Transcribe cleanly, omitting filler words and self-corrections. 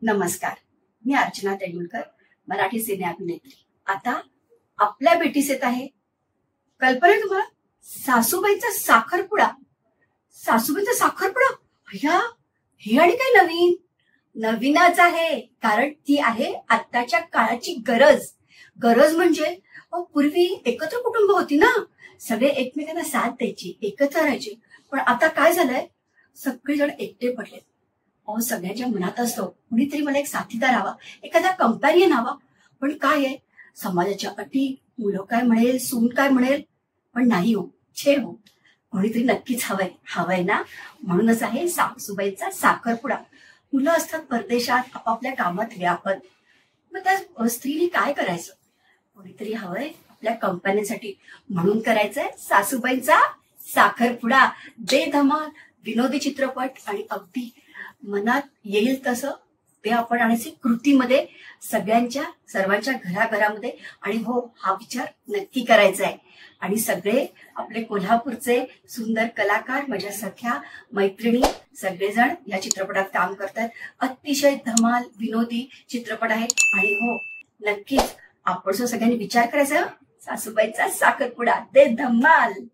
नमस्कार. मी अर्चना तेंडुलकर, मराठी सिने अभिनेत्री. आता आपल्या भेटीस येत आहे, कल्पना आहे तुम्हाला, सासूबाईचा साखरपुडा. सासूबाईचा साखरपुडा ह्या हे आणि काय नवीन नवीनच आहे, कारण ती आहे आत्ताच्या काळाची गरज. गरज म्हणजे पूर्वी एकत्र कुटुंब होती ना, सगळे एकमेकांना साथ द्यायची, एकत्र राहायचे. पण आता काय झालंय, सगळेजण एकटे पडलेत. सगळ्यांच्या मनात असतो कुणीतरी मला एक साथीदार हवा, एखादा कंपॅनियन हवा. पण काय आहे, समाजाच्या अटी, मुलं काय म्हणेल, सून काय म्हणेल. पण नाही हो, छे हो, कोणीतरी नक्कीच हवंय ना. म्हणूनच आहे सासूबाईचा साखरपुडा. मुलं असतात परदेशात आपापल्या कामात व्यापत, मग त्या स्त्रीने काय करायचं, कोणीतरी हवंय आपल्या कंपनीसाठी. म्हणून करायचंय सासूबाईंचा साखरपुडा. दे धमाल, विनोदी चित्रपट आणि अगदी मनात येईल तसं ते आपण आणायचे कृतीमध्ये, सर्वांच्या घराघरामध्ये. आणि हो, हा विचार नक्की करायचा आहे. आणि सगळे आपले कोल्हापूरचे सुंदर कलाकार, माझ्या सख्या मैत्रिणी सगळेजण या चित्रपटात काम करतात. अतिशय धमाल विनोदी चित्रपट आहे. आणि हो, नक्कीच आपण सगळ्यांनी विचार करायचा, सासूबाईचा साखरपुडा, दे धमाल.